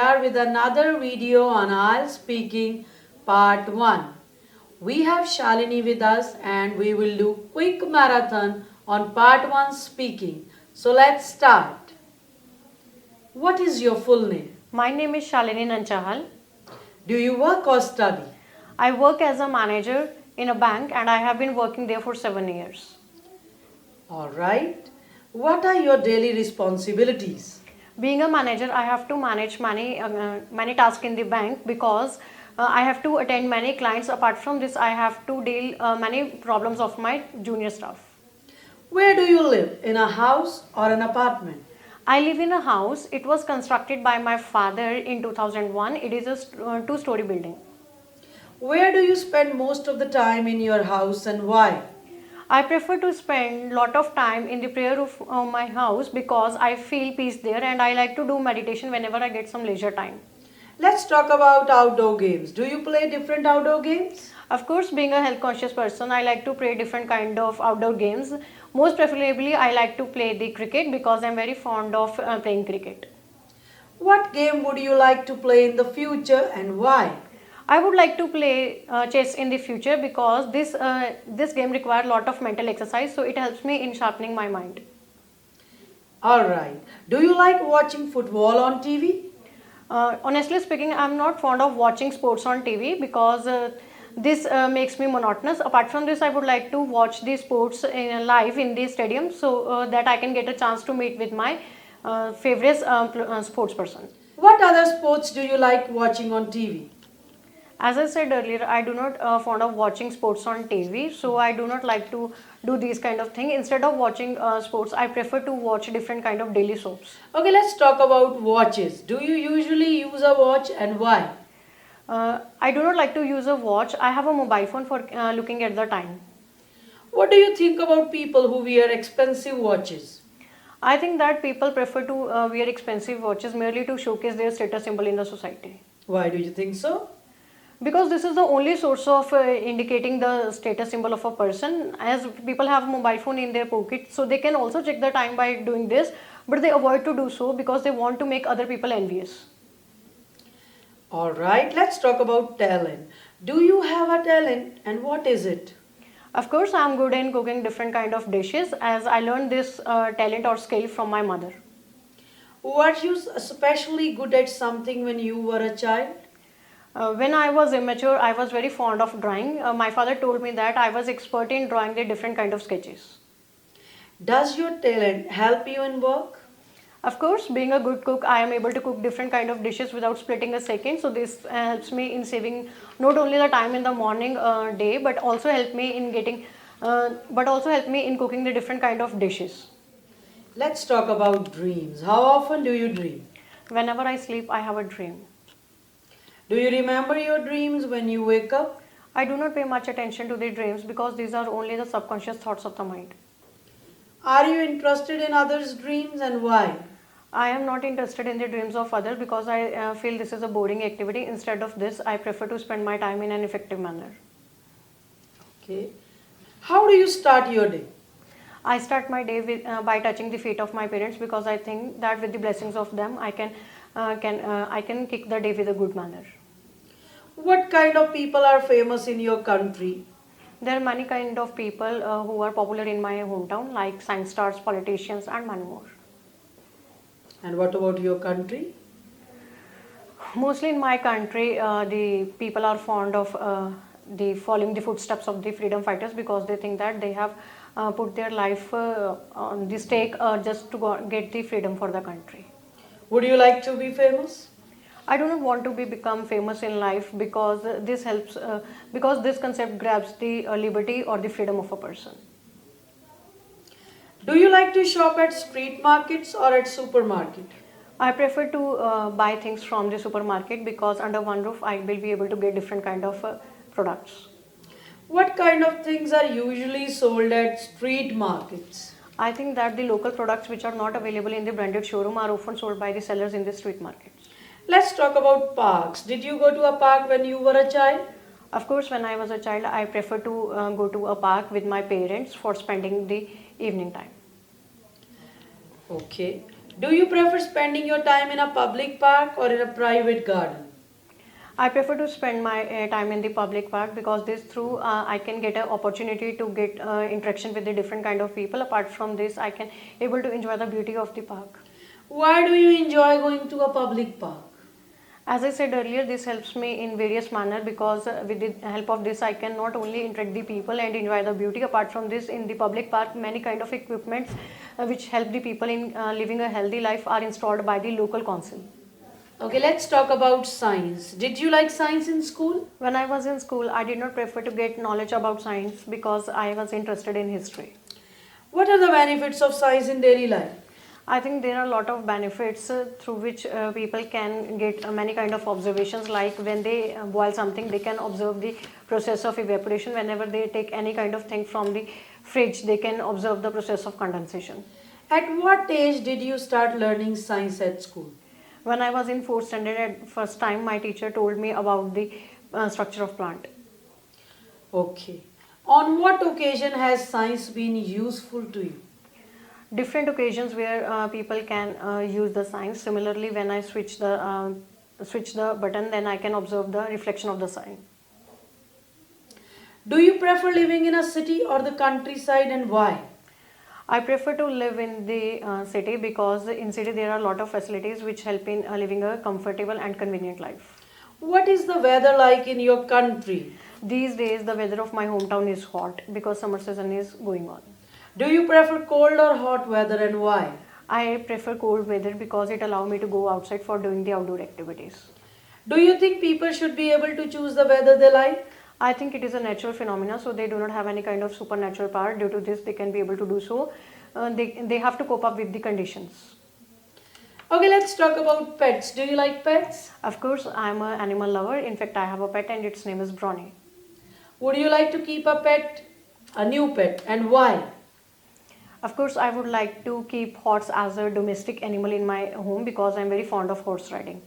are with another video on IELTS Speaking Part 1. We have Shalini with us and we will do quick marathon on Part 1 Speaking. So let's start. What is your full name? My name is Shalini Nanchahal. Do you work or study? I work as a manager in a bank and I have been working there for 7 years. Alright. What are your daily responsibilities? Being a manager, I have to manage many tasks in the bank because I have to attend many clients. Apart from this, I have to deal many problems of my junior staff. Where do you live? In a house or an apartment? I live in a house. It was constructed by my father in 2001. It is a two-story building. Where do you spend most of the time in your house and why? I prefer to spend lot of time in the prayer of my house because I feel peace there and I like to do meditation whenever I get some leisure time. Let's talk about outdoor games. Do you play different outdoor games? Of course, being a health conscious person, I like to play different kind of outdoor games. Most preferably, I like to play the cricket because I'm very fond of playing cricket. What game would you like to play in the future and why? I would like to play chess in the future because this game requires a lot of mental exercise, so it helps me in sharpening my mind. Alright. Do you like watching football on TV? Honestly speaking, I'm not fond of watching sports on TV because this makes me monotonous. Apart from this, I would like to watch the sports live in the stadium so that I can get a chance to meet with my favorite sports person. What other sports do you like watching on TV? As I said earlier, I do not fond of watching sports on TV, so I do not like to do these kind of thing. Instead of watching sports, I prefer to watch different kind of daily soaps. Okay, let's talk about watches. Do you usually use a watch and why? I do not like to use a watch. I have a mobile phone for looking at the time. What do you think about people who wear expensive watches? I think that people prefer to wear expensive watches merely to showcase their status symbol in the society. Why do you think so? Because this is the only source of indicating the status symbol of a person, as people have a mobile phone in their pocket, so they can also check the time by doing this, but they avoid to do so because they want to make other people envious. Alright, let's talk about talent. Do you have a talent and what is it? Of course, I am good in cooking different kind of dishes as I learned this talent or skill from my mother. Were you especially good at something when you were a child? When I was immature, I was very fond of drawing. My father told me that I was expert in drawing the different kind of sketches. Does your talent help you in work? Of course, being a good cook, I am able to cook different kind of dishes without splitting a second. So this helps me in saving not only the time in the morning day, but also help me in cooking the different kind of dishes. Let's talk about dreams. How often do you dream? Whenever I sleep, I have a dream. Do you remember your dreams when you wake up? I do not pay much attention to the dreams because these are only the subconscious thoughts of the mind. Are you interested in others' dreams and why? I am not interested in the dreams of others because I feel this is a boring activity. Instead of this, I prefer to spend my time in an effective manner. Okay. How do you start your day? I start my day by touching the feet of my parents because I think that with the blessings of them, I can kick the day with a good manner. What kind of people are famous in your country? There are many kind of people who are popular in my hometown, like science stars, politicians, and many more. And what about your country? Mostly in my country, the people are fond of following the footsteps of the freedom fighters because they think that they have put their life on the stake just to get the freedom for the country. Would you like to be famous? I do not want to become famous in life because this helps because this concept grabs the liberty or the freedom of a person. Do you like to shop at street markets or at supermarket? I prefer to buy things from the supermarket because under one roof I will be able to get different kind of products. What kind of things are usually sold at street markets? I think that the local products which are not available in the branded showroom are often sold by the sellers in the street markets. Let's talk about parks. Did you go to a park when you were a child? Of course, when I was a child, I prefer to go to a park with my parents for spending the evening time. Okay. Do you prefer spending your time in a public park or in a private garden? I prefer to spend my time in the public park because this through I can get an opportunity to get interaction with the different kind of people. Apart from this, I can able to enjoy the beauty of the park. Why do you enjoy going to a public park? As I said earlier, this helps me in various manner because with the help of this, I can not only interact the people and enjoy the beauty. Apart from this, in the public park, many kind of equipments which help the people in living a healthy life are installed by the local council. Okay, let's talk about science. Did you like science in school? When I was in school, I did not prefer to get knowledge about science because I was interested in history. What are the benefits of science in daily life? I think there are a lot of benefits through which people can get many kind of observations. Like when they boil something, they can observe the process of evaporation. Whenever they take any kind of thing from the fridge, they can observe the process of condensation. At what age did you start learning science at school? When I was in fourth standard, at first time, my teacher told me about the structure of plant. Okay. On what occasion has science been useful to you? Different occasions where people can use the signs. Similarly, when I switch the button, then I can observe the reflection of the sign. Do you prefer living in a city or the countryside and why? I prefer to live in the city because in city there are a lot of facilities which help in living a comfortable and convenient life. What is the weather like in your country? These days the weather of my hometown is hot because summer season is going on. Do you prefer cold or hot weather and why? I prefer cold weather because it allows me to go outside for doing the outdoor activities. Do you think people should be able to choose the weather they like? I think it is a natural phenomena, so they do not have any kind of supernatural power. Due to this, they can be able to do so. They have to cope up with the conditions. Okay, let's talk about pets. Do you like pets? Of course, I am an animal lover. In fact, I have a pet and its name is Brownie. Would you like to keep a pet, a new pet, and why? Of course, I would like to keep horse as a domestic animal in my home because I am very fond of horse riding.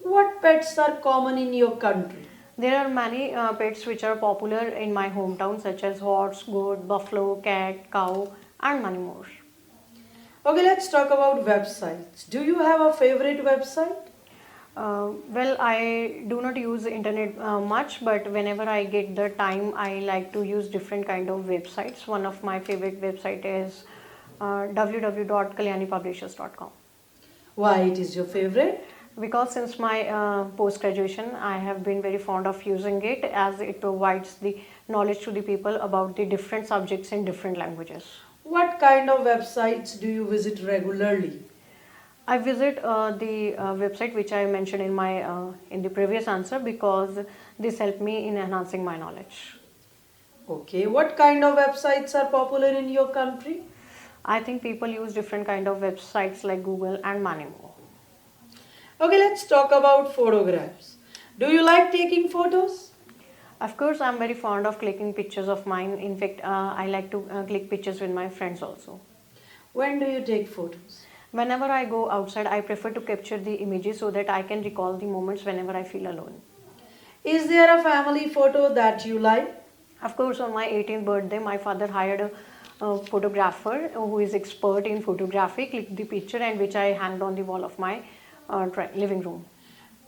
What pets are common in your country? There are many pets which are popular in my hometown, such as horse, goat, buffalo, cat, cow, and many more. Okay, let's talk about websites. Do you have a favorite website? Well, I do not use internet much, but whenever I get the time, I like to use different kind of websites. One of my favorite website is www.kalyanipublishers.com. Why it is your favorite? Because since my post graduation, I have been very fond of using it as it provides the knowledge to the people about the different subjects in different languages. What kind of websites do you visit regularly? I visit the website which I mentioned in the previous answer because this helped me in enhancing my knowledge. Okay, what kind of websites are popular in your country? I think people use different kind of websites like Google and many more. Okay, let's talk about photographs. Do you like taking photos? Of course, I'm very fond of clicking pictures of mine. In fact, I like to click pictures with my friends also. When do you take photos? Whenever I go outside, I prefer to capture the images so that I can recall the moments whenever I feel alone. Is there a family photo that you like? Of course, on my 18th birthday, my father hired a photographer who is expert in photography, clicked the picture and which I hanged on the wall of my living room.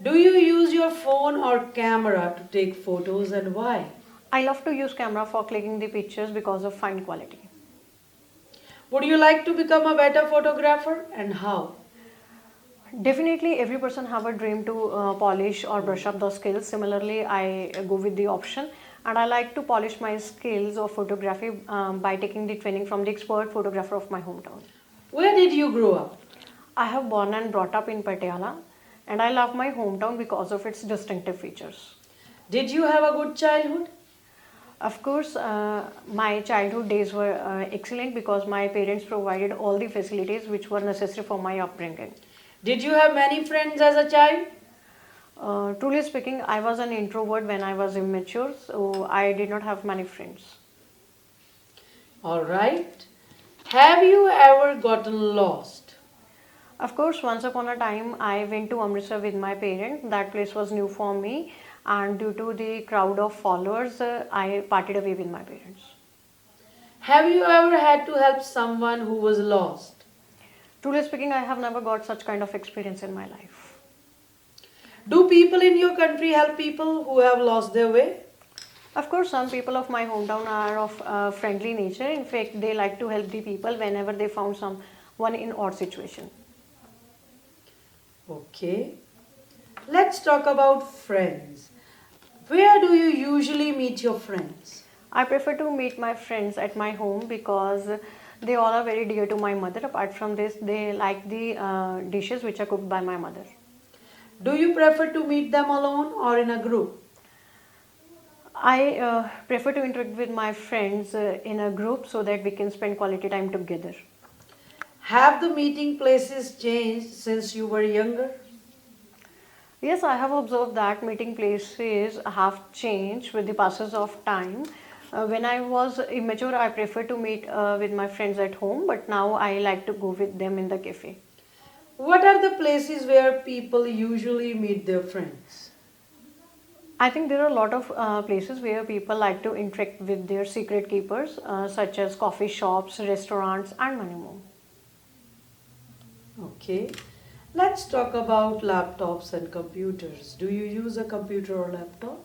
Do you use your phone or camera to take photos and why? I love to use camera for clicking the pictures because of fine quality. Would you like to become a better photographer and how? Definitely, every person have a dream to polish or brush up the skills. Similarly, I go with the option and I like to polish my skills of photography by taking the training from the expert photographer of my hometown. Where did you grow up? I have born and brought up in Patiala and I love my hometown because of its distinctive features. Did you have a good childhood? Of course, my childhood days were excellent because my parents provided all the facilities which were necessary for my upbringing. Did you have many friends as a child? Truly speaking, I was an introvert when I was immature, so I did not have many friends. All right. Have you ever gotten lost? Of course, once upon a time, I went to Amritsar with my parents. That place was new for me, and due to the crowd of followers, I parted away with my parents. Have you ever had to help someone who was lost? Truly speaking, I have never got such kind of experience in my life. Do people in your country help people who have lost their way? Of course, some people of my hometown are of friendly nature. In fact, they like to help the people whenever they found someone in odd situation. Okay. Let's talk about friends. Where do you usually meet your friends? I prefer to meet my friends at my home because they all are very dear to my mother. Apart from this, they like the dishes which are cooked by my mother. Do you prefer to meet them alone or in a group? I prefer to interact with my friends in a group so that we can spend quality time together. Have the meeting places changed since you were younger? Yes, I have observed that meeting places have changed with the passes of time. When I was immature, I prefer to meet with my friends at home, but now I like to go with them in the cafe. What are the places where people usually meet their friends? I think there are a lot of places where people like to interact with their secret keepers, such as coffee shops, restaurants, and many more. Okay. Let's talk about laptops and computers. Do you use a computer or laptop?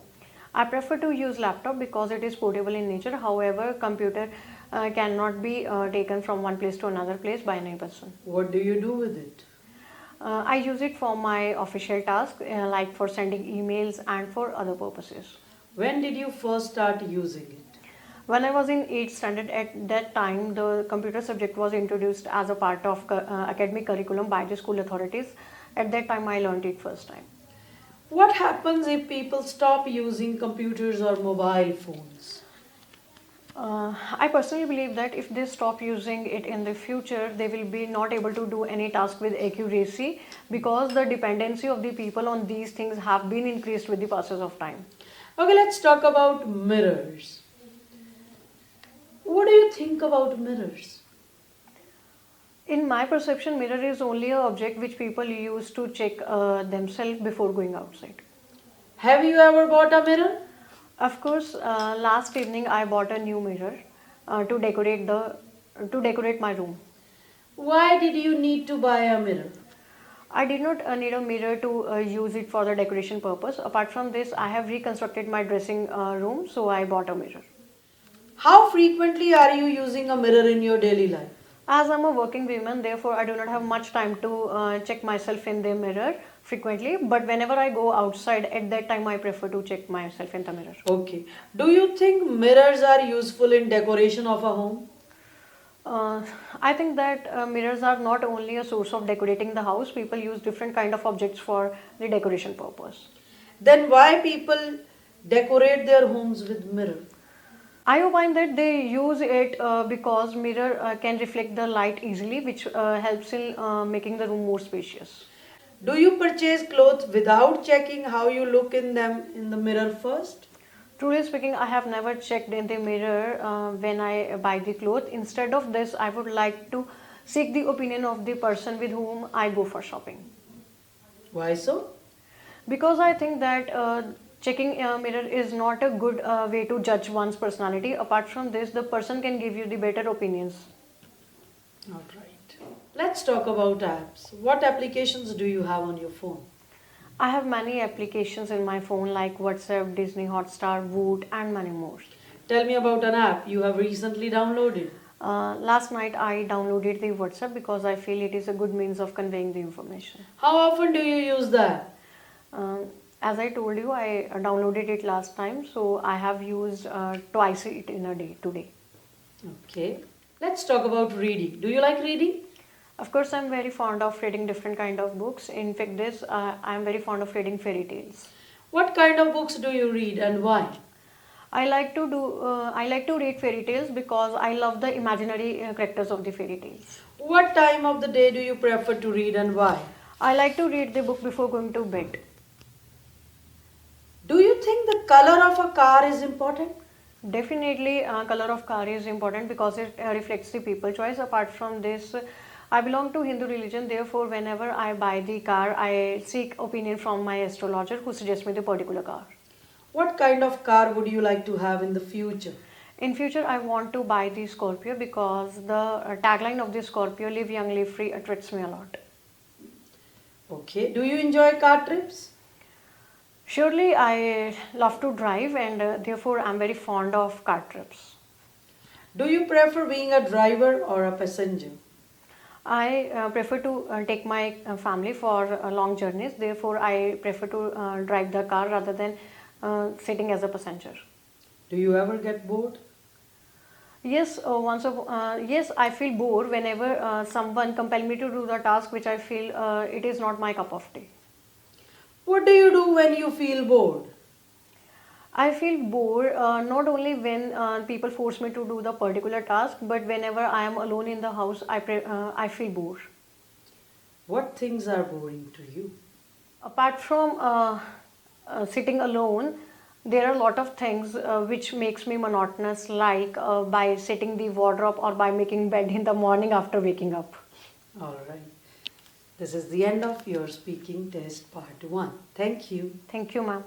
I prefer to use laptop because it is portable in nature. However, computer cannot be taken from one place to another place by any person. What do you do with it? I use it for my official task, like for sending emails and for other purposes. When did you first start using it? When I was in 8th standard, at that time, the computer subject was introduced as a part of academic curriculum by the school authorities. At that time, I learned it first time. What happens if people stop using computers or mobile phones? I personally believe that if they stop using it in the future, they will be not able to do any task with accuracy because the dependency of the people on these things have been increased with the passes of time. Okay, let's talk about mirrors. What do you think about mirrors? In my perception, mirror is only an object which people use to check themselves before going outside. Have you ever bought a mirror? Of course, last evening I bought a new mirror to decorate my room. Why did you need to buy a mirror? I did not need a mirror to use it for the decoration purpose. Apart from this, I have reconstructed my dressing room, so I bought a mirror. How frequently are you using a mirror in your daily life? As I'm a working woman, therefore I do not have much time to check myself in the mirror frequently. But whenever I go outside, at that time I prefer to check myself in the mirror. Okay. Do you think mirrors are useful in decoration of a home? I think that mirrors are not only a source of decorating the house. People use different kind of objects for the decoration purpose. Then why people decorate their homes with mirror? I opine that they use it because mirror can reflect the light easily, which helps in making the room more spacious. Do you purchase clothes without checking how you look in them in the mirror first? Truly speaking, I have never checked in the mirror when I buy the clothes. Instead of this, I would like to seek the opinion of the person with whom I go for shopping. Why so? Because I think that checking a mirror is not a good way to judge one's personality. Apart from this, the person can give you the better opinions. Alright. Let's talk about apps. What applications do you have on your phone? I have many applications in my phone like WhatsApp, Disney Hotstar, Woot, and many more. Tell me about an app you have recently downloaded. Last night I downloaded the WhatsApp because I feel it is a good means of conveying the information. How often do you use the app? As I told you, I downloaded it last time, so I have used twice it in a day today. Okay. Let's talk about reading. Do you like reading? Of course, I'm very fond of reading different kind of books. In fact, I'm very fond of reading fairy tales. What kind of books do you read and why? I like to read fairy tales because I love the imaginary characters of the fairy tales. What time of the day do you prefer to read and why? I like to read the book before going to bed. Do you think the color of a car is important? Definitely, color of car is important because it reflects the people choice. Apart from this, I belong to Hindu religion. Therefore, whenever I buy the car, I seek opinion from my astrologer who suggests me the particular car. What kind of car would you like to have in the future? In future, I want to buy the Scorpio because the tagline of the Scorpio, "Live young, live free," attracts me a lot. Okay. Do you enjoy car trips? Surely, I love to drive, and therefore I'm very fond of car trips. Do you prefer being a driver or a passenger? I prefer to take my family for long journeys. Therefore, I prefer to drive the car rather than sitting as a passenger. Do you ever get bored? Yes, yes, I feel bored whenever someone compel me to do the task which I feel it is not my cup of tea. What do you do when you feel bored? I feel bored not only when people force me to do the particular task, but whenever I am alone in the house, I feel bored. What things are boring to you? Apart from sitting alone, there are a lot of things which makes me monotonous, like by setting the wardrobe or by making bed in the morning after waking up. All right. This is the end of your speaking test part 1. Thank you. Thank you, ma'am.